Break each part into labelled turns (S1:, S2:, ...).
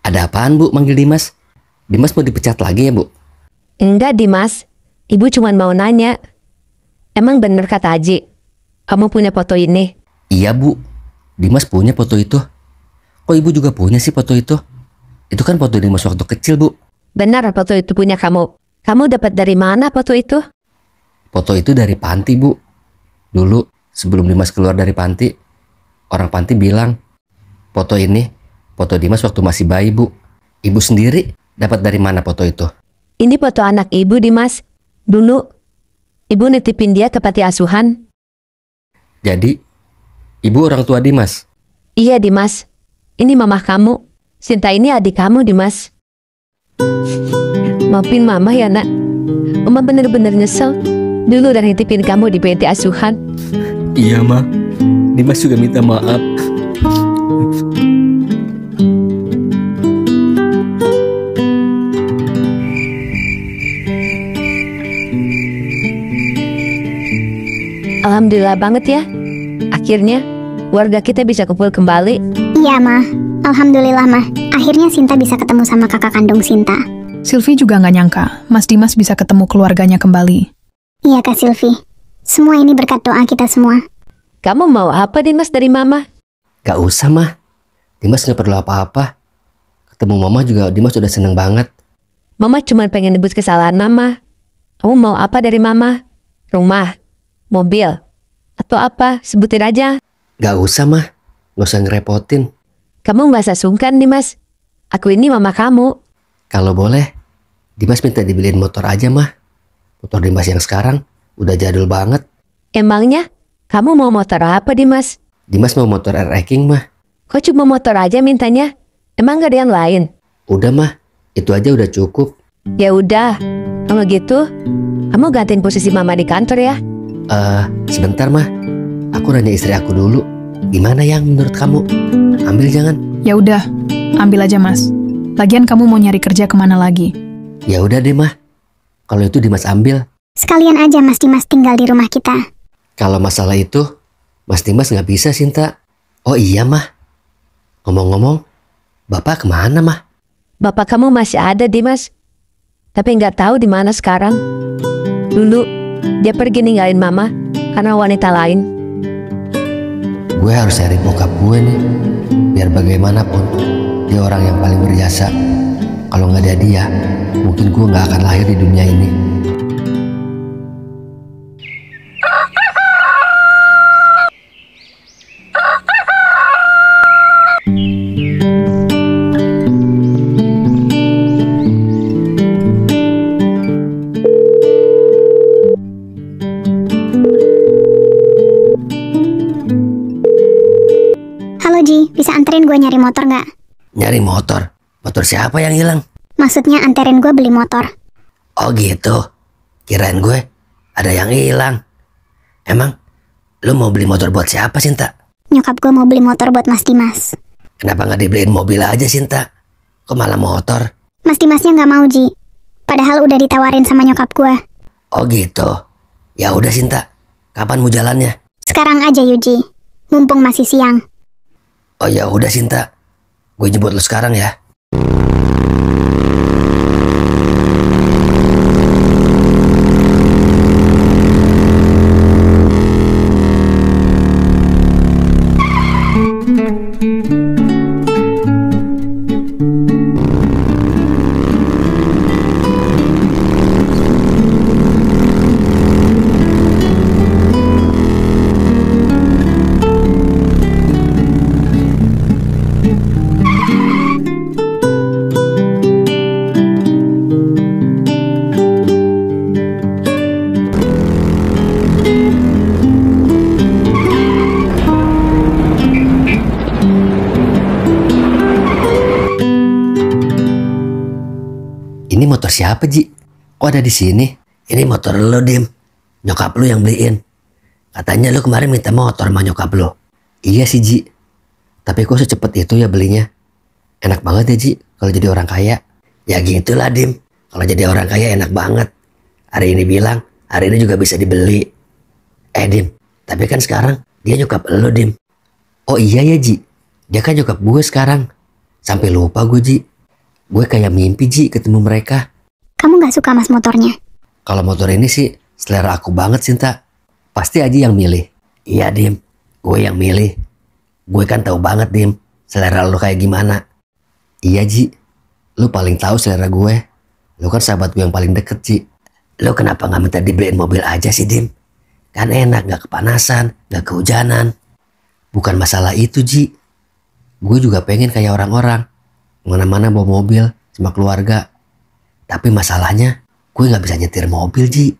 S1: Ada apaan Bu manggil Dimas? Dimas mau dipecat lagi ya Bu?
S2: Enggak Dimas, ibu cuma mau nanya. Emang bener kata Haji, kamu punya foto ini?
S1: Iya Bu, Dimas punya foto itu. Kok ibu juga punya sih foto itu? Itu kan foto Dimas waktu kecil Bu.
S2: Benar foto itu punya kamu. Kamu dapat dari mana foto itu?
S1: Foto itu dari panti Bu. Dulu sebelum Dimas keluar dari panti, orang panti bilang foto ini foto Dimas waktu masih bayi Bu. Ibu sendiri dapat dari mana foto itu?
S2: Ini foto anak ibu Dimas. Dulu ibu nitipin dia ke panti asuhan.
S1: Jadi ibu orang tua Dimas?
S2: Iya Dimas, ini mamah kamu. Sinta ini adik kamu Dimas. Maafin mama ya nak, Mama bener-bener nyesel. Dulu udah nitipin kamu di panti asuhan.
S1: Iya Ma, Dimas juga minta maaf.
S2: Alhamdulillah banget ya. Akhirnya warga kita bisa kumpul kembali.
S3: Iya, Ma. Alhamdulillah, Ma. Akhirnya Sinta bisa ketemu sama kakak kandung Sinta.
S4: Sylvie juga nggak nyangka Mas Dimas bisa ketemu keluarganya kembali.
S3: Iya, Kak Sylvie. Semua ini berkat doa kita semua.
S2: Kamu mau apa Dimas dari Mama?
S1: Gak usah Mah, Dimas gak perlu apa-apa. Ketemu Mama juga Dimas udah seneng banget.
S2: Mama cuma pengen nebus kesalahan Mama. Kamu mau apa dari Mama? Rumah? Mobil? Atau apa? Sebutin aja.
S1: Gak usah Mah, gak usah ngerepotin.
S2: Kamu gak usah sungkan Dimas. Aku ini Mama kamu.
S1: Kalau boleh, Dimas minta dibeliin motor aja Mah. Motor Dimas yang sekarang udah jadul banget.
S2: Emangnya kamu mau motor apa Dimas?
S1: Dimas mau motor RX King Mah.
S2: Kok cuma motor aja mintanya? Emang gak ada yang lain?
S1: Udah Mah, itu aja udah cukup.
S2: Ya udah, kalau gitu kamu gantiin posisi Mama di kantor ya.
S1: Sebentar Mah, aku nanya istri aku dulu. Gimana yang menurut kamu? Ambil jangan?
S4: Ya udah, ambil aja Mas. Lagian kamu mau nyari kerja kemana lagi?
S1: Ya udah deh Mah, kalau itu Dimas ambil.
S3: Sekalian aja Mas Dimas tinggal di rumah kita.
S1: Kalau masalah itu, Mas Dimas nggak bisa Sinta. Oh iya Mah, ngomong-ngomong, Bapak kemana Mah?
S2: Bapak kamu masih ada Dimas, tapi nggak tahu di mana sekarang. Dulu dia pergi ninggalin Mama karena wanita lain.
S1: Gue harus cari bokap gue nih, biar bagaimanapun dia orang yang paling berjasa. Kalau nggak ada dia, mungkin gue nggak akan lahir di dunia ini.
S3: Halo Ji, bisa anterin gue nyari motor nggak?
S1: Nyari motor? Motor siapa yang hilang?
S3: Maksudnya anterin gue beli motor.
S1: Oh gitu, kirain gue ada yang hilang. Emang lu mau beli motor buat siapa Sinta?
S3: Nyokap gue mau beli motor buat Mas Dimas.
S1: Kenapa nggak dibeliin mobil aja Sinta? Kok malah motor?
S3: Mas Dimasnya nggak mau Ji. Padahal udah ditawarin sama nyokap gue.
S1: Oh gitu. Ya udah Sinta, kapan mau jalannya?
S3: Sekarang aja Yuji, mumpung masih siang.
S1: Oh ya udah Sinta, gue jemput lu sekarang ya. Ini motor siapa Ji? Kok ada di sini? Ini motor lo Dim. Nyokap lu yang beliin. Katanya lu kemarin minta motor sama nyokap lu. Iya sih Ji. Tapi kok secepat itu ya belinya? Enak banget ya Ji kalau jadi orang kaya. Ya gitulah Dim. Kalau jadi orang kaya enak banget. Hari ini bilang, hari ini juga bisa dibeli. Dim, tapi kan sekarang dia nyokap lu Dim. Oh iya ya Ji. Dia kan nyokap gue sekarang. Sampai lupa gue Ji. Gue kayak mimpi Ji ketemu mereka.
S3: Kamu gak suka mas motornya?
S1: Kalau motor ini sih selera aku banget Sinta. Pasti Aji yang milih. Iya Dim, gue yang milih. Gue kan tahu banget Dim, selera lu kayak gimana. Iya Ji, lu paling tahu selera gue. Lu kan sahabat gue yang paling deket Ji. Lu kenapa gak minta dibeliin mobil aja sih Dim? Kan enak, gak kepanasan, gak kehujanan. Bukan masalah itu Ji. Gue juga pengen kayak orang-orang, kemana-mana bawa mobil sama keluarga. Tapi masalahnya gue gak bisa nyetir mobil Ji.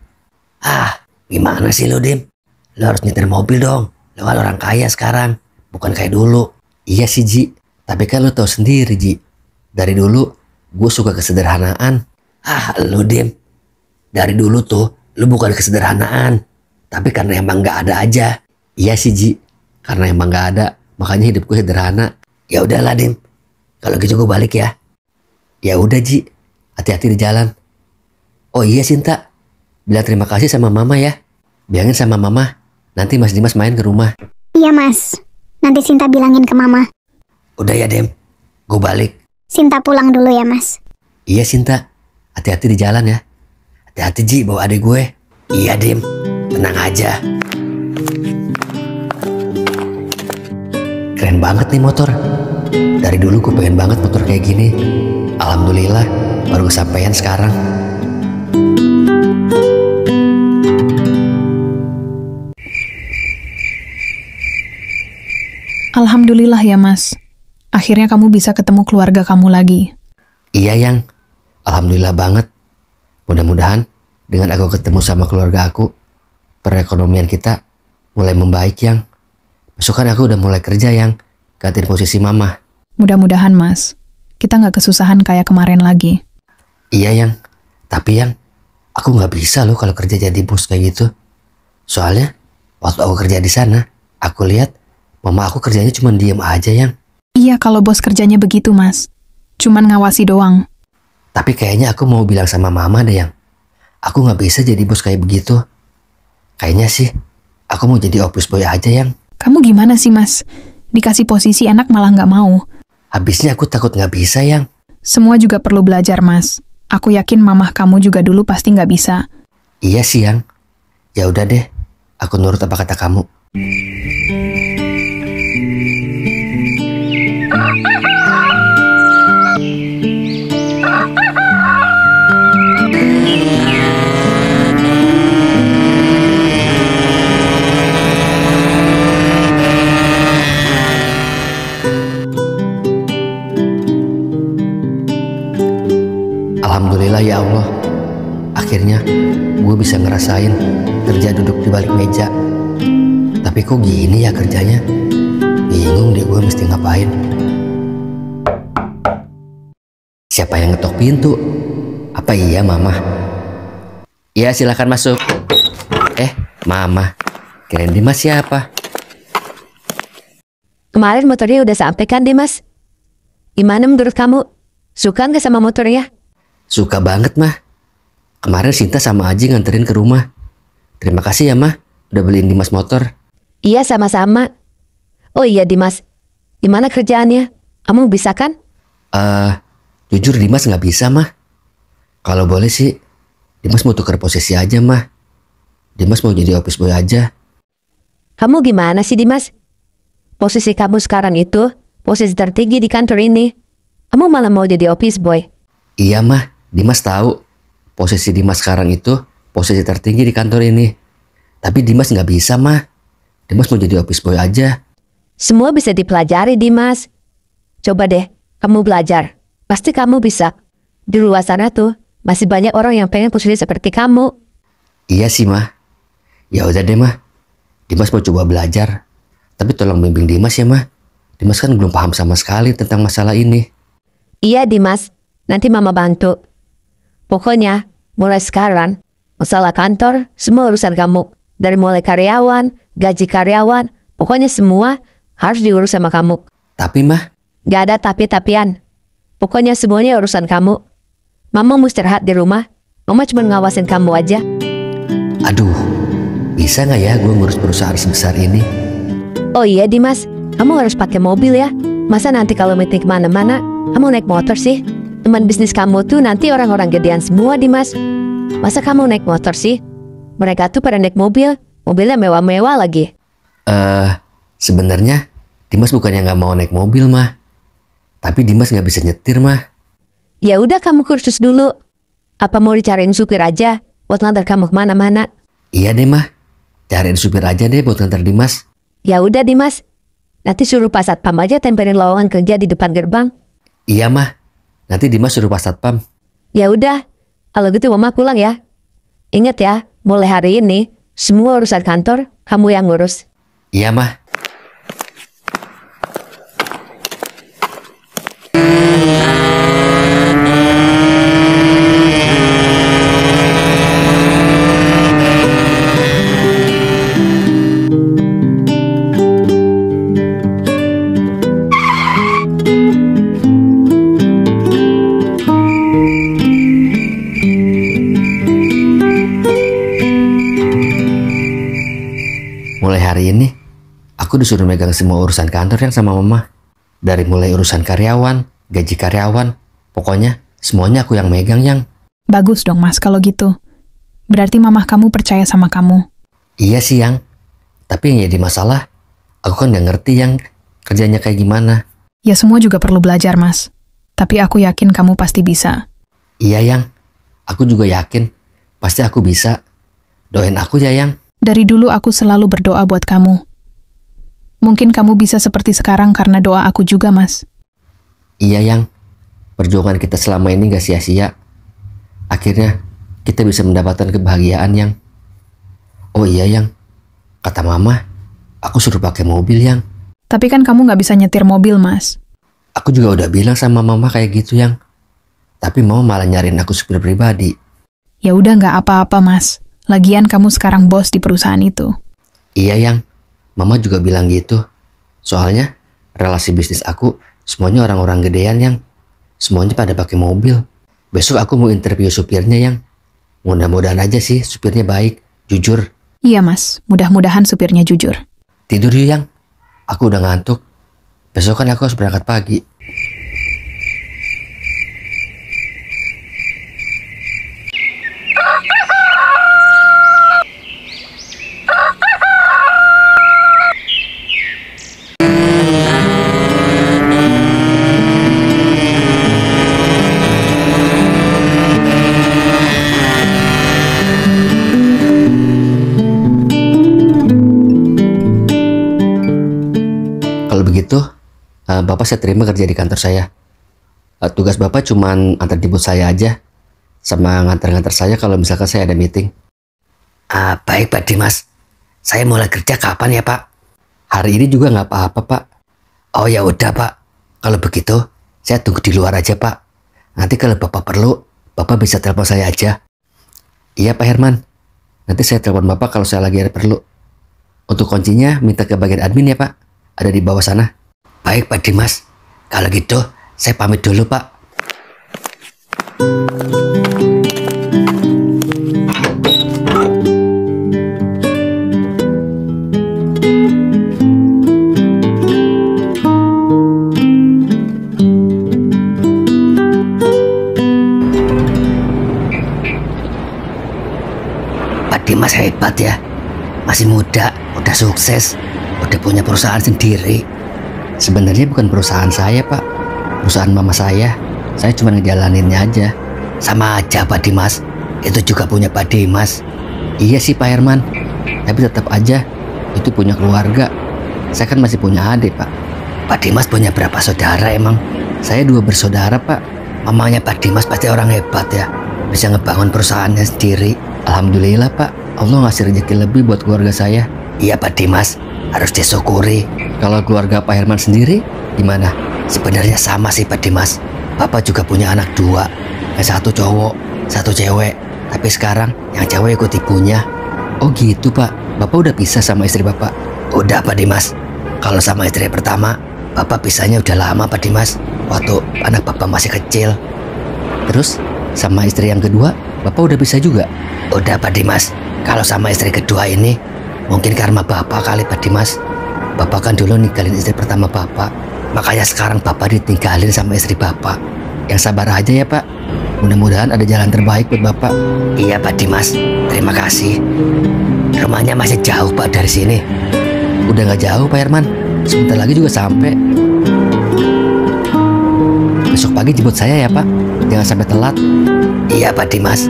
S1: Ah, gimana sih lu Dim? Lu harus nyetir mobil dong. Lu kan orang kaya sekarang, bukan kayak dulu. Iya sih Ji, tapi kan lu tahu sendiri Ji. Dari dulu gue suka kesederhanaan. Ah lu Dim, dari dulu tuh lu bukan kesederhanaan, tapi karena emang gak ada aja. Iya sih Ji, karena emang gak ada, makanya hidup gue sederhana. Ya udahlah Dim, kalau gitu gue balik ya. Ya udah Ji, hati-hati di jalan. Oh iya Sinta, bilang terima kasih sama mama ya. Bilangin sama mama, nanti Mas Dimas main ke rumah.
S3: Iya mas, nanti Sinta bilangin ke mama.
S1: Udah ya Dim, gue balik.
S3: Sinta pulang dulu ya mas.
S1: Iya Sinta, hati-hati di jalan ya. Hati-hati Ji bawa adik gue. Iya Dim, tenang aja. Keren banget nih motor. Dari dulu gue pengen banget motor kayak gini. Alhamdulillah baru kesampaian sekarang.
S4: Alhamdulillah ya mas. Akhirnya kamu bisa ketemu keluarga kamu lagi.
S1: Iya Yang, alhamdulillah banget. Mudah-mudahan dengan aku ketemu sama keluarga aku, perekonomian kita mulai membaik Yang. Besok kan aku udah mulai kerja Yang, gantiin posisi mama.
S4: Mudah-mudahan mas, kita nggak kesusahan kayak kemarin lagi.
S1: Iya Yang, tapi Yang, aku nggak bisa loh kalau kerja jadi bos kayak gitu. Soalnya waktu aku kerja di sana, aku lihat mama aku kerjanya cuma diem aja Yang.
S4: Iya kalau bos kerjanya begitu mas, cuman ngawasi doang.
S1: Tapi kayaknya aku mau bilang sama mama deh Yang, aku nggak bisa jadi bos kayak begitu. Kayaknya sih aku mau jadi office boy aja Yang.
S4: Kamu gimana sih mas? Dikasih posisi enak malah nggak mau.
S1: Habisnya aku takut nggak bisa Yang.
S4: Semua juga perlu belajar mas. Aku yakin mamah kamu juga dulu pasti nggak bisa.
S1: Iya sih Yang. Ya udah deh, aku nurut apa kata kamu. Alhamdulillah ya Allah, akhirnya gue bisa ngerasain kerja duduk di balik meja. Tapi kok gini ya kerjanya? Bingung deh gue mesti ngapain. Siapa yang ngetok pintu? Apa iya mama? Iya silakan masuk. Mama, kirain Dimas siapa?
S2: Kemarin motornya udah sampai kan Dimas? Gimana menurut kamu? Suka nggak sama motornya?
S1: Suka banget mah. Kemarin Sinta sama Aji nganterin ke rumah. Terima kasih ya mah, udah beliin Dimas motor.
S2: Iya sama-sama. Oh iya Dimas, gimana kerjaannya? Kamu bisa kan?
S1: Jujur Dimas nggak bisa mah. Kalau boleh sih, Dimas mau tukar posisi aja mah. Dimas mau jadi office boy aja.
S2: Kamu gimana sih Dimas? Posisi kamu sekarang itu posisi tertinggi di kantor ini. Kamu malah mau jadi office boy.
S1: Iya mah, Dimas tahu. Posisi Dimas sekarang itu posisi tertinggi di kantor ini. Tapi Dimas nggak bisa mah. Dimas mau jadi office boy aja.
S2: Semua bisa dipelajari Dimas. Coba deh, kamu belajar. Pasti kamu bisa. Di luar sana tuh masih banyak orang yang pengen posisi seperti kamu.
S1: Iya sih mah. Ya udah deh mah. Dimas mau coba belajar. Tapi tolong bimbing Dimas ya mah. Dimas kan belum paham sama sekali tentang masalah ini.
S2: Iya Dimas, nanti mama bantu. Pokoknya mulai sekarang masalah kantor semua urusan kamu. Dari mulai karyawan, gaji karyawan, pokoknya semua harus diurus sama kamu.
S1: Tapi mah,
S2: Gak ada tapi-tapian. Pokoknya semuanya urusan kamu. Mama mau istirahat di rumah. Mama cuma ngawasin kamu aja.
S1: aduh, bisa nggak ya gue ngurus perusahaan sebesar ini?
S2: Oh iya Dimas, kamu harus pakai mobil ya. Masa nanti kalau meeting kemana-mana, kamu naik motor sih? teman bisnis kamu tuh nanti orang-orang gedean semua, Dimas. Masa kamu naik motor sih? Mereka tuh pada naik mobil, mobilnya mewah-mewah lagi.
S1: Sebenarnya Dimas bukannya nggak mau naik mobil, mah. Tapi Dimas nggak bisa nyetir, mah.
S2: Ya udah kamu kursus dulu. Apa mau dicariin supir aja buat ngantar kamu kemana-mana?
S1: Iya deh, mah. Cariin supir aja deh buat ngantar Dimas.
S2: Ya udah Dimas. Nanti suruh Pak Satpam aja tempelin lowongan kerja di depan gerbang.
S1: Iya, mah. Nanti Dimas suruh Pak Satpam.
S2: Ya udah. Kalau gitu Mama pulang ya. Ingat ya, mulai hari ini semua urusan kantor kamu yang ngurus.
S1: Iya, mah. Mulai hari ini, aku disuruh megang semua urusan kantor yang sama mama. Dari mulai urusan karyawan, gaji karyawan, pokoknya semuanya aku yang megang, yang.
S4: Bagus dong Mas kalau gitu. Berarti mamah kamu percaya sama kamu.
S1: Iya sih, yang. Tapi yang jadi masalah, aku kan gak ngerti yang kerjanya kayak gimana.
S4: Ya semua juga perlu belajar Mas. Tapi aku yakin kamu pasti bisa.
S1: Iya, yang. Aku juga yakin, pasti aku bisa. Doain aku ya, yang.
S4: Dari dulu aku selalu berdoa buat kamu. Mungkin kamu bisa seperti sekarang karena doa aku juga, Mas.
S1: Iya, yang. Perjuangan kita selama ini gak sia-sia. Akhirnya, kita bisa mendapatkan kebahagiaan, yang. Oh iya, yang. Kata mama, aku suruh pakai mobil, yang.
S4: Tapi kan kamu nggak bisa nyetir mobil, Mas.
S1: Aku juga udah bilang sama mama kayak gitu, yang. Tapi mama malah nyariin aku supir pribadi.
S4: Ya udah nggak apa-apa, Mas. Lagian kamu sekarang bos di perusahaan itu.
S1: Iya, yang. Mama juga bilang gitu. Soalnya, relasi bisnis aku, semuanya orang-orang gedean, yang. Semuanya pada pakai mobil. Besok aku mau interview supirnya, yang. Mudah-mudahan aja sih supirnya baik, jujur.
S4: Iya, Mas. Mudah-mudahan supirnya jujur.
S1: Tidur yuk, yang. Aku udah ngantuk. Besok kan aku harus berangkat pagi. Kalau begitu, Bapak saya terima kerja di kantor saya. Tugas Bapak cuman antar jemput saya aja, sama ngantar-ngantar saya kalau misalkan saya ada meeting. Baik Pak Dimas, saya mulai kerja kapan ya Pak? Hari ini juga nggak apa-apa Pak. Oh ya udah Pak, kalau begitu saya tunggu di luar aja Pak. Nanti kalau Bapak perlu, Bapak bisa telepon saya aja. Iya Pak Herman, nanti saya telepon Bapak kalau saya lagi ada perlu. Untuk kuncinya minta ke bagian admin ya Pak. Ada di bawah sana. Baik Pak Dimas, kalau gitu saya pamit dulu Pak. Pak Dimas hebat ya, masih muda, udah sukses. Udah punya perusahaan sendiri. Sebenarnya bukan perusahaan saya Pak, perusahaan mama saya. Saya cuma ngejalaninnya aja. Sama aja Pak Dimas, itu juga punya Pak Dimas. Iya sih Pak Herman, tapi tetap aja itu punya keluarga. Saya kan masih punya adik Pak. Pak Dimas punya berapa saudara emang? Saya 2 bersaudara Pak. Mamanya Pak Dimas pasti orang hebat ya, bisa ngebangun perusahaannya sendiri. Alhamdulillah Pak, Allah ngasih rezeki lebih buat keluarga saya. Iya Pak Dimas, harus disyukuri. Kalau keluarga Pak Herman sendiri gimana? Sebenarnya sama sih Pak Dimas. Bapak juga punya anak 2, yang 1 cowok, 1 cewek. Tapi sekarang yang cewek ikut ibunya. Oh gitu Pak, Bapak udah pisah sama istri Bapak? Udah Pak Dimas. Kalau sama istri pertama, Bapak pisahnya udah lama Pak Dimas, waktu anak Bapak masih kecil. Terus sama istri yang kedua, Bapak udah pisah juga? Udah Pak Dimas. Kalau sama istri kedua ini, mungkin karena Bapak kali Pak Dimas. Bapak kan dulu ninggalin istri pertama Bapak, makanya sekarang Bapak ditinggalin sama istri Bapak. Yang sabar aja ya Pak. Mudah-mudahan ada jalan terbaik buat Bapak. Iya Pak Dimas, terima kasih. Rumahnya masih jauh Pak dari sini. Udah nggak jauh Pak Herman, sebentar lagi juga sampai. Besok pagi jemput saya ya Pak, jangan sampai telat. Iya Pak Dimas.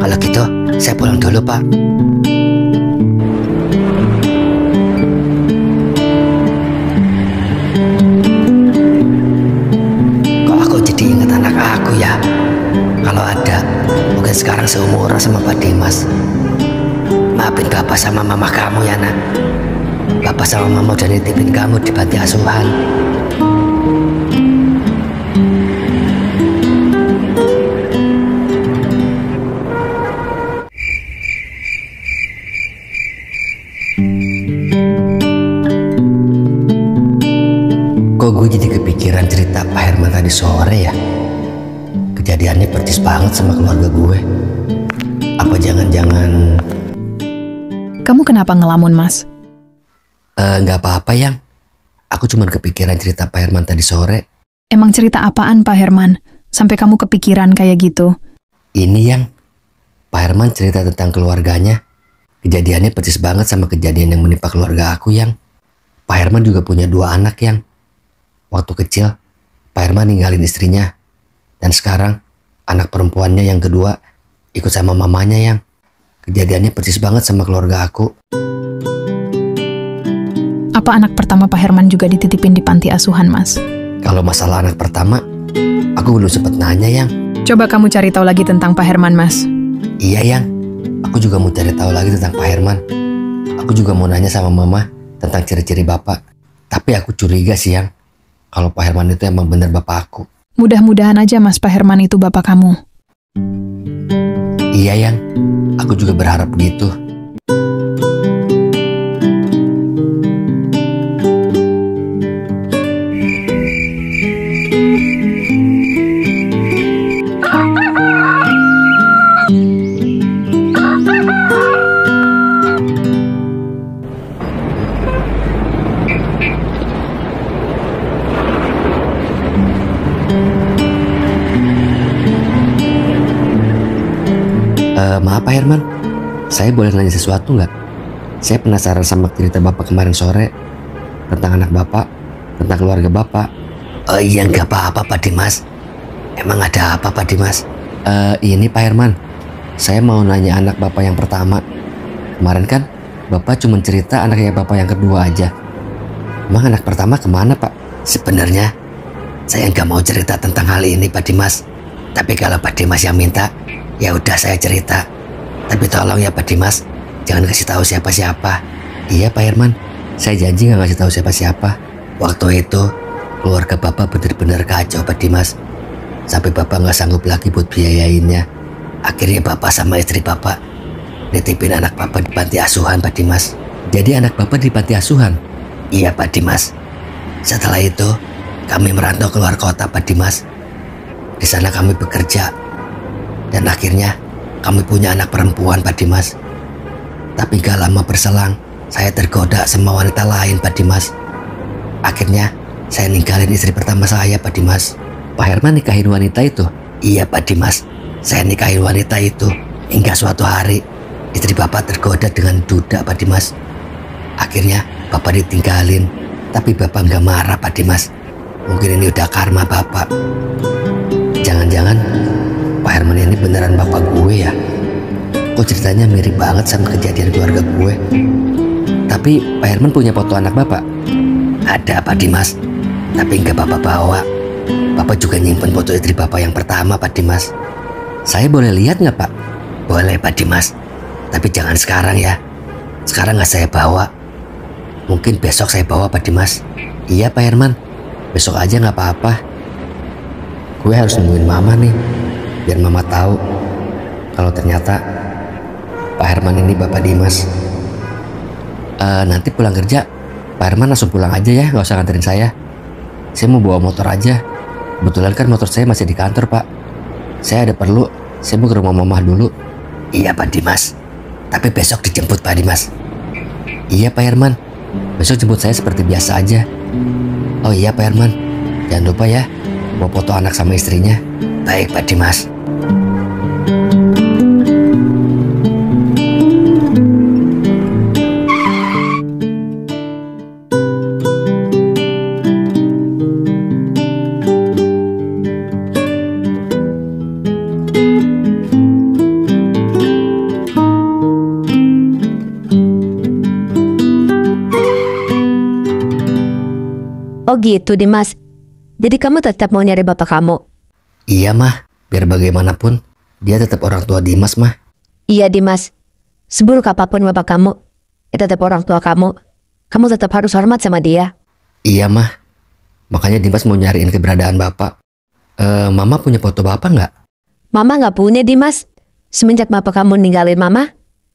S1: Kalau gitu, saya pulang dulu Pak. Kok aku jadi ingat anak aku ya? Kalau ada, mungkin sekarang seumuran sama Pak Dimas. Maafin Bapak sama Mama kamu ya nak. Bapak sama Mama udah nitipin kamu di panti asuhan. Kok gue jadi kepikiran cerita Pak Herman tadi sore ya? Kejadiannya persis banget sama keluarga gue. Apa jangan-jangan...
S4: Kamu kenapa ngelamun, Mas?
S1: Nggak apa-apa, Yang. Aku cuma kepikiran cerita Pak Herman tadi sore.
S4: Emang cerita apaan, Pak Herman? Sampai kamu kepikiran kayak gitu?
S1: Ini, Yang. Pak Herman cerita tentang keluarganya. Kejadiannya persis banget sama kejadian yang menimpa keluarga aku, Yang. Pak Herman juga punya 2 anak, Yang. Waktu kecil, Pak Herman ninggalin istrinya. Dan sekarang, anak perempuannya yang kedua ikut sama mamanya, Yang. Kejadiannya persis banget sama keluarga aku.
S4: Apa anak pertama Pak Herman juga dititipin di panti asuhan, Mas?
S1: Kalau masalah anak pertama, aku belum sempat nanya, Yang.
S4: Coba kamu cari tahu lagi tentang Pak Herman, Mas.
S1: Iya, Yang. Aku juga mau cari tahu lagi tentang Pak Herman. Aku juga mau nanya sama Mama tentang ciri-ciri Bapak. Tapi aku curiga sih, Yang. Kalau Pak Herman itu emang bener Bapak aku.
S4: Mudah-mudahan aja, Mas, Pak Herman itu Bapak kamu.
S1: Iya, Yang. Aku juga berharap begitu. Maaf Pak Herman, saya boleh nanya sesuatu nggak? Saya penasaran sama cerita Bapak kemarin sore tentang anak Bapak, tentang keluarga Bapak. Oh iya, nggak apa-apa Pak Dimas. Emang ada apa Pak Dimas? Ini Pak Herman, saya mau nanya anak Bapak yang pertama. Kemarin kan Bapak cuma cerita anaknya Bapak yang kedua aja. Emang anak pertama kemana Pak? Sebenarnya saya nggak mau cerita tentang hal ini Pak Dimas. Tapi kalau Pak Dimas yang minta, ya udah saya cerita. Tapi tolong ya Pak Dimas, jangan kasih tahu siapa-siapa. Iya Pak Herman, saya janji nggak kasih tahu siapa-siapa. Waktu itu keluarga Bapak benar-benar kacau Pak Dimas. Sampai Bapak nggak sanggup lagi buat biayainnya. Akhirnya Bapak sama istri Bapak nitipin anak Bapak di panti asuhan Pak Dimas. Jadi anak Bapak di panti asuhan? Iya Pak Dimas. Setelah itu kami merantau keluar kota Pak Dimas. Di sana kami bekerja. Dan akhirnya kami punya anak perempuan Pak Dimas. Tapi gak lama berselang, saya tergoda sama wanita lain Pak Dimas. Akhirnya saya ninggalin istri pertama saya Pak Dimas. Pak Herman nikahin wanita itu? Iya Pak Dimas, saya nikahin wanita itu. Hingga suatu hari istri Bapak tergoda dengan duda Pak Dimas. Akhirnya Bapak ditinggalin. Tapi Bapak gak marah Pak Dimas. Mungkin ini udah karma Bapak. Jangan-jangan Pak Herman ini beneran bapak gue ya? Kok ceritanya mirip banget sama kejadian keluarga gue? Tapi Pak Herman punya foto anak bapak? Ada Pak Dimas, tapi nggak bapak bawa. Bapak juga nyimpen foto istri bapak yang pertama Pak Dimas. Saya boleh lihat nggak Pak? Boleh Pak Dimas, tapi jangan sekarang ya. Sekarang nggak saya bawa. Mungkin besok saya bawa Pak Dimas. Iya Pak Herman, besok aja nggak apa-apa. Gue harus nungguin Mama nih, biar Mama tahu kalau ternyata Pak Herman ini Bapak Dimas. Nanti pulang kerja Pak Herman langsung pulang aja ya, nggak usah nganterin saya. Saya mau bawa motor aja. Kebetulan kan motor saya masih di kantor Pak. Saya ada perlu, saya mau ke rumah Mama dulu. Iya Pak Dimas, tapi besok dijemput Pak Dimas. Iya Pak Herman, Besok jemput saya seperti biasa aja. Oh iya Pak Herman, jangan lupa ya, bawa foto anak sama istrinya. Baik Pak Dimas.
S2: Oh gitu, Dimas. Jadi kamu tetap mau nyari bapak kamu?
S1: Iya mah, biar bagaimanapun dia tetap orang tua Dimas mah.
S2: Iya, Dimas. Seburuk apapun bapak kamu, tetap orang tua kamu. Kamu tetap harus hormat sama dia.
S1: Iya mah, makanya Dimas mau nyariin keberadaan bapak. Mama punya foto bapak nggak?
S2: Mama nggak punya, Dimas. Semenjak bapak kamu ninggalin Mama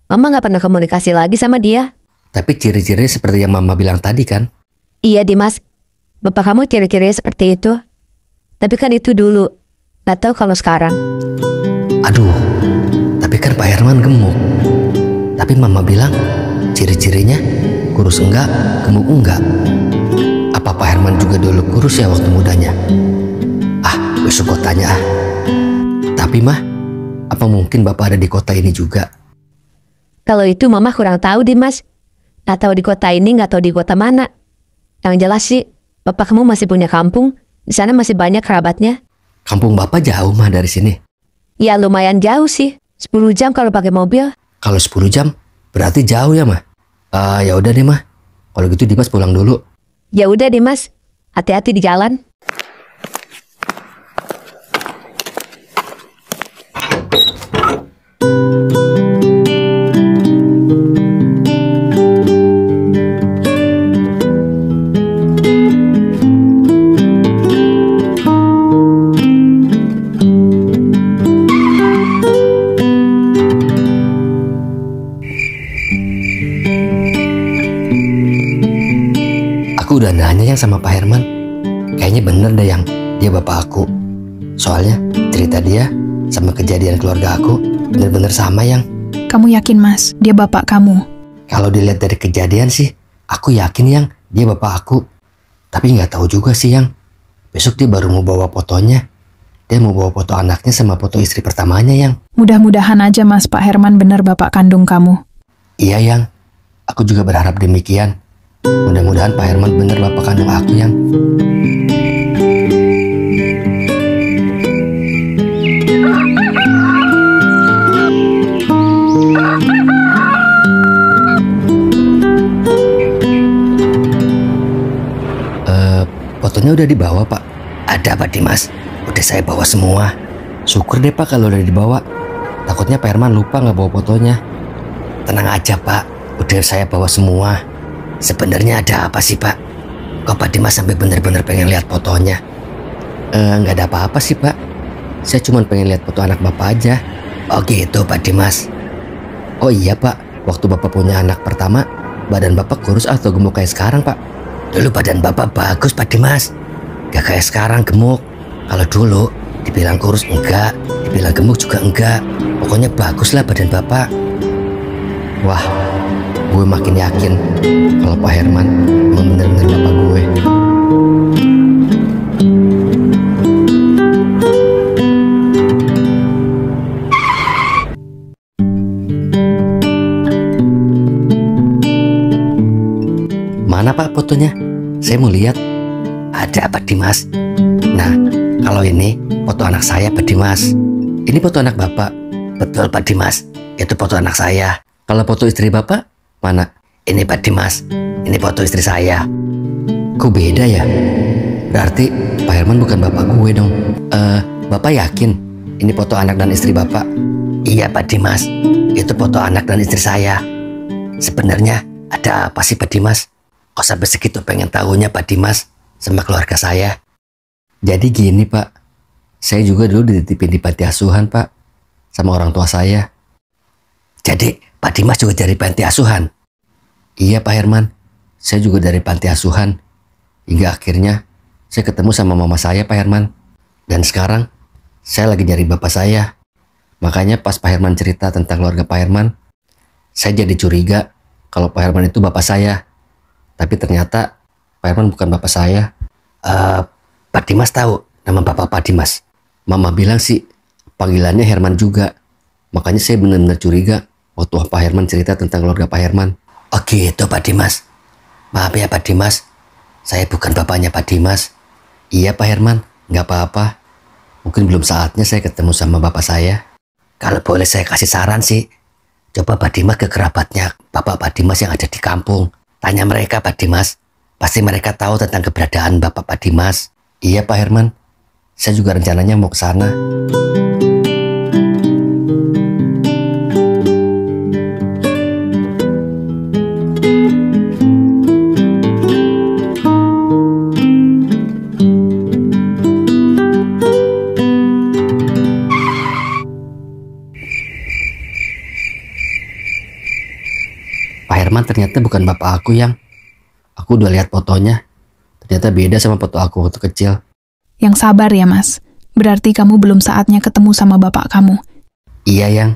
S2: nggak pernah komunikasi lagi sama dia.
S1: Tapi ciri-cirinya seperti yang Mama bilang tadi kan?
S2: Iya, Dimas. Bapak kamu ciri-cirinya seperti itu. Tapi kan itu dulu. Nggak tahu kalau sekarang.
S1: Aduh, tapi kan Pak Herman gemuk. Tapi Mama bilang ciri-cirinya kurus enggak, gemuk enggak. Apa Pak Herman juga dulu kurus ya waktu mudanya? Besok gue tanya ah. Tapi mah, apa mungkin Bapak ada di kota ini juga?
S2: Kalau itu Mama kurang tahu, Dimas. Nggak tahu di kota ini, nggak tahu di kota mana. Yang jelas sih, bapak kamu masih punya kampung. Di sana masih banyak kerabatnya.
S1: Kampung Bapak jauh mah dari sini?
S2: Ya lumayan jauh sih. 10 jam kalau pakai mobil.
S1: Kalau 10 jam, berarti jauh ya mah? Ya udah deh mah. Kalau gitu Dimas pulang dulu.
S2: Ya udah, Dimas. Hati-hati di jalan.
S1: Aku udah nanya yang sama Pak Herman. Kayaknya bener deh yang dia bapak aku. Soalnya cerita dia sama kejadian keluarga aku bener-bener sama yang.
S4: Kamu yakin, Mas, dia bapak kamu?
S1: Kalau dilihat dari kejadian sih, aku yakin yang dia bapak aku. Tapi nggak tahu juga sih yang. Besok dia baru mau bawa fotonya. Dia mau bawa foto anaknya sama foto istri pertamanya yang.
S4: Mudah-mudahan aja, Mas, Pak Herman benar bapak kandung kamu.
S1: Iya yang. Aku juga berharap demikian. Mudah-mudahan Pak Herman bener bapak kandung aku yang. Fotonya udah dibawa Pak? Ada Pak Dimas, udah saya bawa semua. Syukur deh Pak kalau udah dibawa. Takutnya Pak Herman lupa nggak bawa fotonya. Tenang aja Pak, udah saya bawa semua. Sebenarnya ada apa sih Pak? Kok Pak Dimas sampai bener-bener pengen lihat fotonya? Nggak ada apa-apa sih Pak. Saya cuma pengen lihat foto anak Bapak aja. Oh gitu Pak Dimas. Oh iya Pak, waktu Bapak punya anak pertama, badan Bapak kurus atau gemuk kayak sekarang Pak? Dulu badan Bapak bagus Pak Dimas. Gak kayak sekarang gemuk. Kalau dulu dibilang kurus enggak, dibilang gemuk juga enggak. Pokoknya bagus lah badan Bapak. Wah, gue makin yakin kalau Pak Herman memang bener-bener bapak gue. Mana Pak fotonya? Saya mau lihat. Ada Pak Dimas. Nah, kalau ini foto anak saya Pak Dimas. Ini foto anak Bapak. Betul Pak Dimas, itu foto anak saya. Kalau foto istri Bapak, mana? Ini Pak Dimas, ini foto istri saya. Kok beda ya? Berarti Pak Herman bukan bapak gue dong. Bapak yakin ini foto anak dan istri Bapak? Iya Pak Dimas, itu foto anak dan istri saya. Sebenarnya ada apa sih Pak Dimas? Kok sampai segitu pengen tahunya Pak Dimas sama keluarga saya? Jadi gini Pak, saya juga dulu dititipin di panti asuhan Pak, sama orang tua saya. Jadi Pak Dimas juga dari panti asuhan? Iya Pak Herman, saya juga dari panti asuhan. Hingga akhirnya saya ketemu sama mama saya Pak Herman. Dan sekarang saya lagi nyari bapak saya. Makanya pas Pak Herman cerita tentang keluarga Pak Herman, saya jadi curiga kalau Pak Herman itu bapak saya. Tapi ternyata Pak Herman bukan bapak saya. Pak Dimas tahu nama bapak Pak Dimas? Mama bilang sih panggilannya Herman juga. Makanya saya benar-benar curiga waktu Pak Herman cerita tentang keluarga Pak Herman. Oh gitu Pak Dimas. Maaf ya Pak Dimas, saya bukan bapaknya Pak Dimas. Iya Pak Herman, nggak apa-apa. Mungkin belum saatnya saya ketemu sama bapak saya. Kalau boleh saya kasih saran sih, coba Pak Dimas ke kerabatnya bapak Pak Dimas yang ada di kampung. Tanya mereka Pak Dimas, pasti mereka tahu tentang keberadaan bapak Pak Dimas. Iya Pak Herman, saya juga rencananya mau ke sana. Pak Herman ternyata bukan bapak aku yang. Aku udah lihat fotonya. Ternyata beda sama foto aku waktu kecil.
S4: Yang sabar ya, Mas. Berarti kamu belum saatnya ketemu sama bapak kamu.
S1: Iya yang.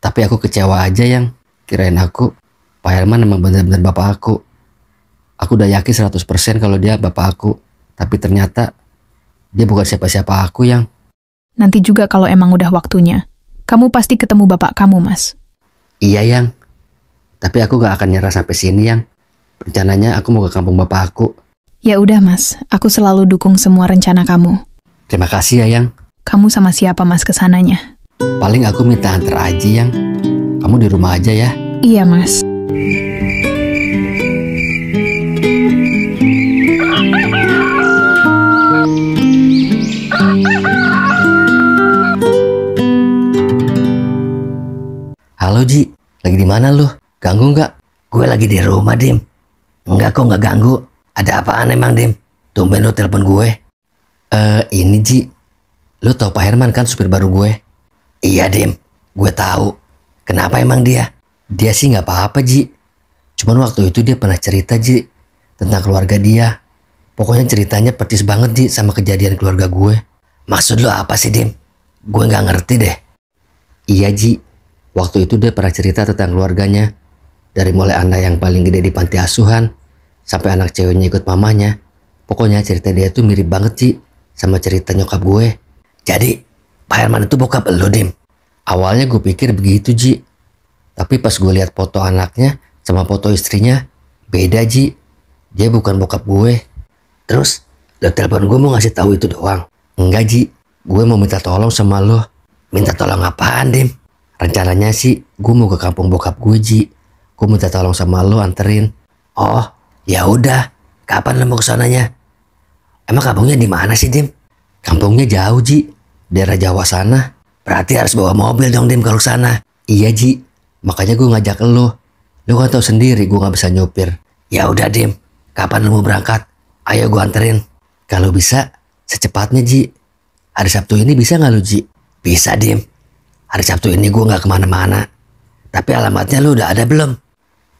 S1: Tapi aku kecewa aja yang. Kirain aku, Pak Herman emang benar-benar bapak aku. Aku udah yakin 100% kalau dia bapak aku. Tapi ternyata dia bukan siapa-siapa aku yang.
S4: Nanti juga kalau emang udah waktunya. Kamu pasti ketemu bapak kamu, Mas.
S1: Iya yang. Tapi aku gak akan nyerah sampai sini yang. Rencananya aku mau ke kampung bapak aku.
S4: Ya udah, Mas. Aku selalu dukung semua rencana kamu.
S1: Terima kasih ya yang.
S4: Kamu sama siapa, Mas, kesananya?
S1: Paling aku minta antar Aji yang. Kamu di rumah aja ya.
S4: Iya, Mas.
S1: Halo Ji, lagi di mana lu? Ganggu nggak? Gue lagi di rumah, Dim. Enggak kok, nggak ganggu. Ada apaan emang, Dim? Tumben lu telepon gue. Ini Ji. Lu tau Pak Herman kan supir baru gue? Iya, Dim. Gue tahu. Kenapa emang dia? Dia sih nggak apa-apa, Ji. Cuman waktu itu dia pernah cerita, Ji, tentang keluarga dia. Pokoknya ceritanya persis banget, Ji, sama kejadian keluarga gue. Maksud lu apa sih, Dim? Gue nggak ngerti deh. Iya, Ji. Waktu itu dia pernah cerita tentang keluarganya. Dari mulai anak yang paling gede di panti asuhan, sampai anak ceweknya ikut mamanya. Pokoknya cerita dia tuh mirip banget sih sama cerita nyokap gue. Jadi, Pak Herman itu bokap elu, Dim? Awalnya gue pikir begitu, Ji. Tapi pas gue lihat foto anaknya sama foto istrinya, beda, Ji. Dia bukan bokap gue. Terus, lo telepon gue mau ngasih tahu itu doang? Enggak, Ji. Gue mau minta tolong sama lo. Minta tolong apaan, Dim? Rencananya sih, gue mau ke kampung bokap gue, Ji. Gue minta tolong sama lo anterin. Oh, ya udah. Kapan lo mau ke sananya? Emang kampungnya di mana sih, Dim? Kampungnya jauh, Ji. Daerah Jawa sana. Berarti harus bawa mobil dong, Dim, kalau ke sana. Iya, Ji. Makanya gue ngajak lo. Lo kan tahu sendiri gue nggak bisa nyupir. Ya udah, Dim. Kapan lo mau berangkat? Ayo gue anterin. Kalau bisa, secepatnya, Ji. Hari Sabtu ini bisa nggak lo, Ji? Bisa, Dim. Hari Sabtu ini gue nggak kemana-mana. Tapi alamatnya lo udah ada belum?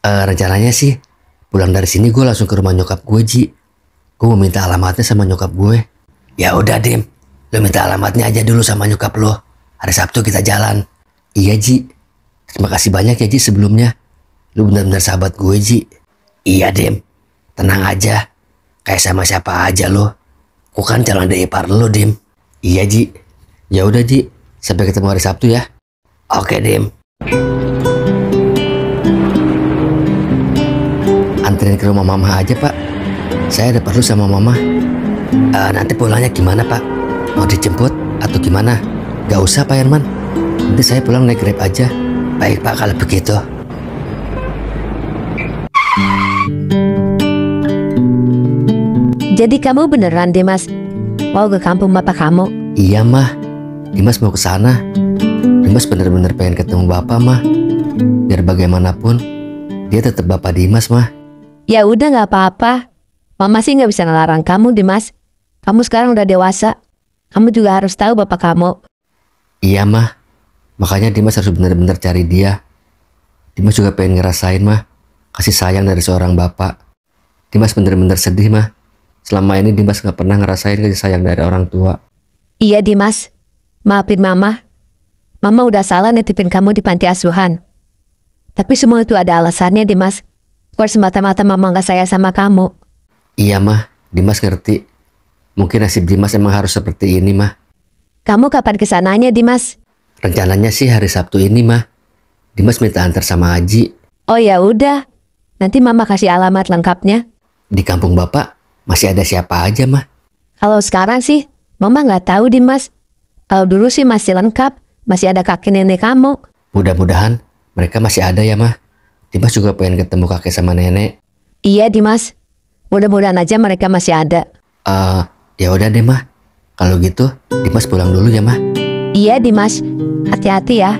S1: Rencananya sih pulang dari sini gue langsung ke rumah nyokap gue, Ji. Gue mau minta alamatnya sama nyokap gue. Ya udah, Dim. Lo minta alamatnya aja dulu sama nyokap lo. Hari Sabtu kita jalan. Iya, Ji. Terima kasih banyak ya, Ji, sebelumnya. Lo benar-benar sahabat gue, Ji. Iya, Dim. Tenang aja. Kayak sama siapa aja lo. Gue kan calon adik ipar lo, Dim. Iya, Ji. Ya udah, Ji. Sampai ketemu hari Sabtu ya. Oke, Dim. Anterin ke rumah mama aja, Pak. Saya ada perlu sama mama. Nanti pulangnya gimana, Pak? Mau dijemput atau gimana? Gak usah, Pak Herman. Nanti saya pulang naik Grab aja. Baik, Pak, kalau begitu.
S2: Jadi kamu beneran, Dimas? Mau ke kampung bapak kamu?
S1: Iya, Mah. Dimas mau ke sana. Dimas bener-bener pengen ketemu Bapak, Mah. Biar bagaimanapun, dia tetap Bapak Dimas, Mah.
S2: Ya udah nggak apa-apa. Mama sih nggak bisa ngelarang kamu, Dimas. Kamu sekarang udah dewasa. Kamu juga harus tahu bapak kamu.
S1: Iya, Mah. Makanya Dimas harus benar-benar cari dia. Dimas juga pengen ngerasain, Mah, kasih sayang dari seorang bapak. Dimas benar-benar sedih, Mah. Selama ini Dimas nggak pernah ngerasain kasih sayang dari orang tua.
S2: Iya, Dimas. Maafin Mama. Mama udah salah nitipin kamu di panti asuhan. Tapi semua itu ada alasannya, Dimas. Bukan semata-mata mama gak sayang sama kamu.
S1: Iya mah, Dimas ngerti. Mungkin nasib Dimas emang harus seperti ini mah.
S2: Kamu kapan kesananya, Dimas?
S1: Rencananya sih hari Sabtu ini mah. Dimas minta antar sama Aji.
S2: Oh ya udah. Nanti mama kasih alamat lengkapnya.
S1: Di kampung bapak masih ada siapa aja mah?
S2: Kalau sekarang sih, mama nggak tahu, Dimas. Kalau dulu sih masih lengkap. Masih ada kakek nenek kamu.
S1: Mudah-mudahan mereka masih ada ya mah. Dimas juga pengen ketemu kakek sama nenek.
S2: Iya, Dimas. Mudah-mudahan aja mereka masih ada.
S1: Ya udah deh mah. Kalau gitu Dimas pulang dulu ya mah.
S2: Iya, Dimas. Hati-hati ya.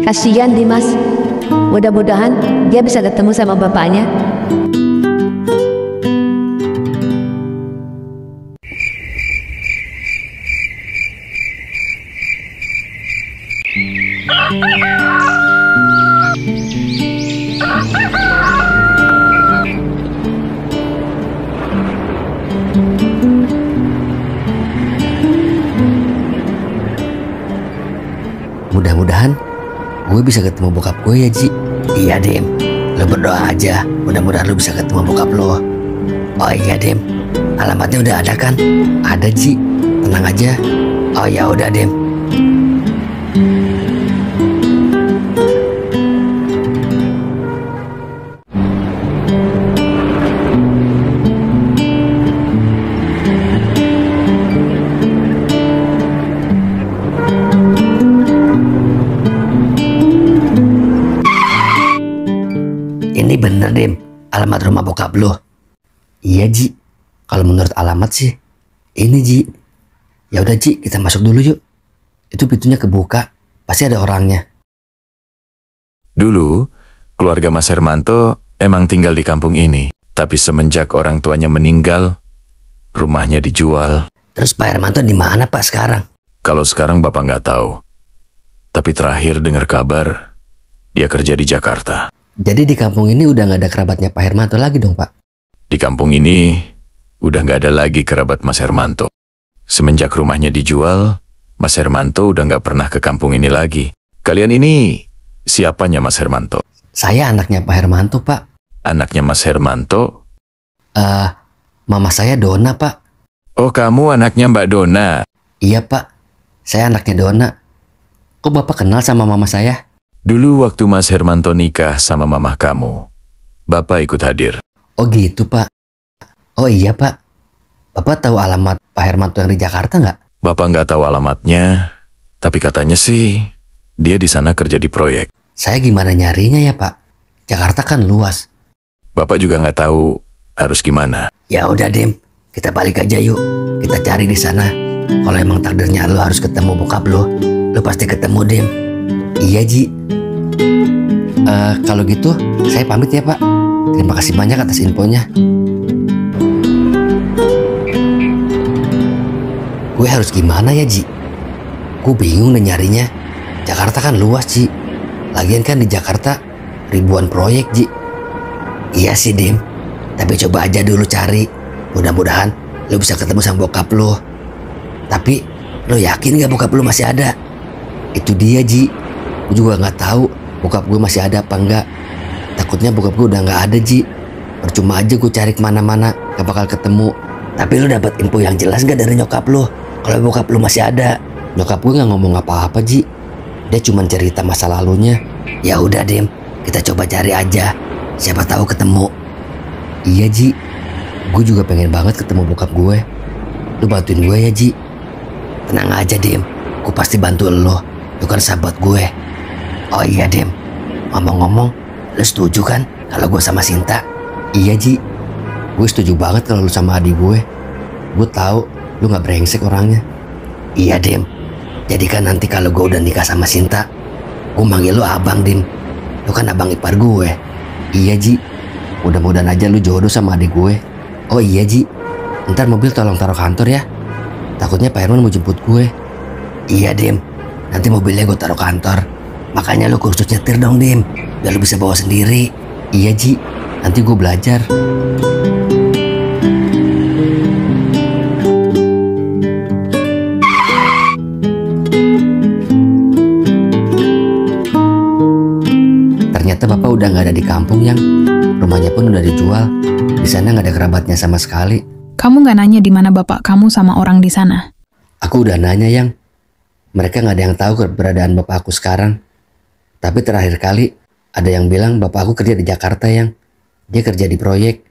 S2: Kasihan Dimas. Mudah-mudahan dia bisa ketemu sama bapaknya.
S1: Mudah-mudahan gue bisa ketemu bokap gue ya Ji. Iya Dim, lo berdoa aja. Mudah-mudahan lo bisa ketemu bokap lo. Oh iya Dim, alamatnya udah ada kan? Ada Ji, tenang aja. Oh ya udah Dim. Ini bener Dim, alamat rumah bokap lo. Iya Ji, kalau menurut alamat sih ini Ji. Ya udah Ji, kita masuk dulu yuk. Itu pintunya kebuka, pasti ada orangnya.
S5: Dulu, keluarga Mas Hermanto emang tinggal di kampung ini. Tapi semenjak orang tuanya meninggal, rumahnya dijual.
S1: Terus Pak Hermanto di mana Pak sekarang?
S5: Kalau sekarang Bapak nggak tahu. Tapi terakhir dengar kabar, dia kerja di Jakarta.
S1: Jadi di kampung ini udah nggak ada kerabatnya Pak Hermanto lagi dong Pak?
S5: Di kampung ini, udah nggak ada lagi kerabat Mas Hermanto. Semenjak rumahnya dijual, Mas Hermanto udah nggak pernah ke kampung ini lagi. Kalian ini siapanya Mas Hermanto?
S1: Saya anaknya Pak Hermanto Pak.
S5: Anaknya Mas Hermanto?
S1: Mama saya Dona Pak.
S5: Oh, kamu anaknya Mbak Dona.
S1: Iya Pak, saya anaknya Dona. Kok Bapak kenal sama mama saya?
S5: Dulu waktu Mas Hermanto nikah sama mamah kamu, Bapak ikut hadir.
S1: Oh gitu Pak. Oh iya Pak. Bapak tahu alamat Pak Hermanto yang di Jakarta nggak?
S5: Bapak nggak tahu alamatnya, tapi katanya sih dia di sana kerja di proyek.
S1: Saya gimana nyarinya ya Pak? Jakarta kan luas.
S5: Bapak juga nggak tahu harus gimana.
S1: Ya udah Dim, kita balik aja yuk. Kita cari di sana. Kalau emang takdirnya lo harus ketemu bokap lo pasti ketemu Dim. Iya Ji. Kalau gitu saya pamit ya Pak. Terima kasih banyak atas infonya. Gue harus gimana ya Ji? Gue bingung nih nyarinya. Jakarta kan luas Ji. Lagian kan di Jakarta ribuan proyek Ji. Iya sih Dim. Tapi coba aja dulu cari. Mudah-mudahan lo bisa ketemu sama bokap lo. Tapi lo yakin gak bokap lo masih ada? Itu dia Ji. Gue juga gak tahu bokap gue masih ada apa enggak. Takutnya bokap gue udah gak ada Ji. Percuma aja gue cari kemana-mana, gak bakal ketemu. Tapi lo dapat info yang jelas gak dari nyokap lo? Kalau bokap lo masih ada? Nyokap gue gak ngomong apa-apa Ji. Dia cuma cerita masa lalunya. Ya udah Dim, kita coba cari aja. Siapa tahu ketemu. Iya Ji, gue juga pengen banget ketemu bokap gue. Lo bantuin gue ya Ji. Tenang aja Dim, gue pasti bantu lo. Lo kan sahabat gue. Oh iya Dim, ngomong-ngomong, lo setuju kan kalau gue sama Sinta? Iya Ji, gue setuju banget kalau lo sama adik gue. Gue tahu lo gak brengsek orangnya. Iya Dim, jadi kan nanti kalau gue udah nikah sama Sinta, gue manggil lo abang Dim. Lo kan abang ipar gue. Iya Ji, mudah-mudahan aja lo jodoh sama adik gue. Oh iya Ji, ntar mobil tolong taruh kantor ya. Takutnya Pak Herman mau jemput gue. Iya Dim, nanti mobilnya gue taruh kantor. Makanya lo kursus nyetir dong Dim, biar lo bisa bawa sendiri. Iya Ji, nanti gue belajar. Ternyata bapak udah nggak ada di kampung yang. Rumahnya pun udah dijual. Di sana nggak ada kerabatnya sama sekali.
S4: Kamu nggak nanya di mana bapak kamu sama orang di sana?
S1: Aku udah nanya yang. Mereka nggak ada yang tahu keberadaan bapak aku sekarang. Tapi terakhir kali ada yang bilang bapak aku kerja di Jakarta yang. Dia kerja di proyek.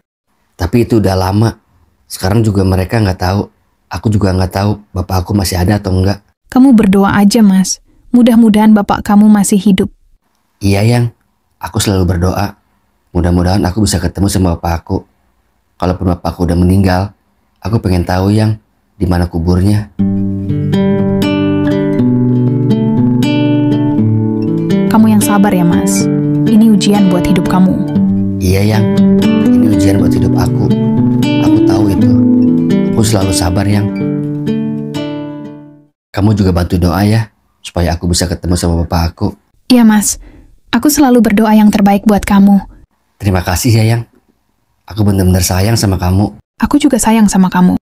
S1: Tapi itu udah lama. Sekarang juga mereka nggak tahu. Aku juga nggak tahu bapak aku masih ada atau enggak.
S4: Kamu berdoa aja, Mas. Mudah-mudahan bapak kamu masih hidup.
S1: Iya yang. Aku selalu berdoa. Mudah-mudahan aku bisa ketemu sama bapak aku. Kalaupun bapak aku udah meninggal, aku pengen tahu yang di mana kuburnya.
S4: Kamu yang sabar ya, Mas. Ini ujian buat hidup kamu.
S1: Iya yang. Ini ujian buat hidup aku. Aku tahu itu. Aku selalu sabar yang. Kamu juga bantu doa ya, supaya aku bisa ketemu sama bapak aku.
S4: Iya, Mas. Aku selalu berdoa yang terbaik buat kamu.
S1: Terima kasih ya yang. Aku benar-benar sayang sama kamu.
S4: Aku juga sayang sama kamu.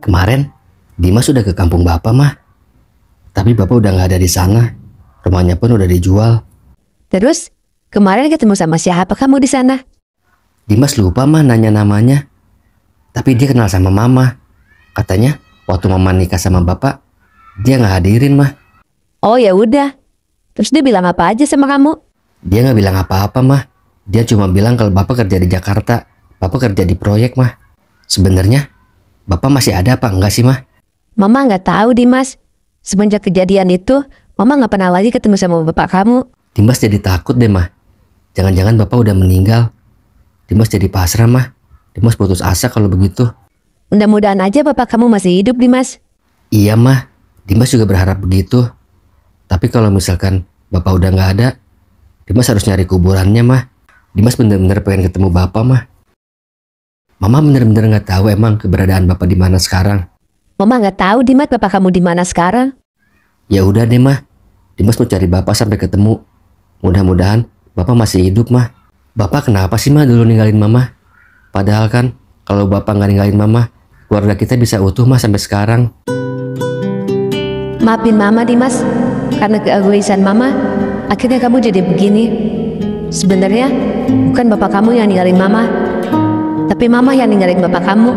S1: Kemarin, Dimas udah ke kampung bapak mah. Tapi bapak udah nggak ada di sana. Rumahnya pun udah dijual.
S2: Terus, kemarin ketemu sama siapa kamu di sana?
S1: Dimas lupa mah nanya namanya. Tapi dia kenal sama mama. Katanya, waktu mama nikah sama bapak, dia nggak hadirin mah.
S2: Oh ya udah. Terus dia bilang apa aja sama kamu?
S1: Dia nggak bilang apa-apa mah. Dia cuma bilang kalau bapak kerja di Jakarta. Bapak kerja di proyek mah. Sebenarnya, bapak masih ada apa enggak sih mah?
S2: Mama nggak tahu Dimas. Semenjak kejadian itu, Mama nggak pernah lagi ketemu sama bapak kamu.
S1: Dimas jadi takut deh mah. Jangan-jangan bapak udah meninggal. Dimas jadi pasrah mah. Dimas putus asa kalau begitu.
S2: Mudah-mudahan aja bapak kamu masih hidup Dimas.
S1: Iya mah. Dimas juga berharap begitu. Tapi kalau misalkan bapak udah nggak ada, Dimas harus nyari kuburannya mah. Dimas bener-bener pengen ketemu bapak mah. Mama bener-bener nggak tahu emang keberadaan bapak di mana sekarang.
S2: Mama nggak tahu Dimas bapak kamu di mana sekarang.
S1: Ya udah deh mah. Dimas mau cari bapak sampai ketemu. Mudah-mudahan bapak masih hidup mah. Bapak kenapa sih mah dulu ninggalin mama? Padahal kan kalau bapak nggak ninggalin mama, keluarga kita bisa utuh mah sampai sekarang.
S2: Maafin Mama Dimas. Karena keegoisan Mama, akhirnya kamu jadi begini. Sebenarnya bukan bapak kamu yang ninggalin Mama, tapi Mama yang ninggalin bapak kamu.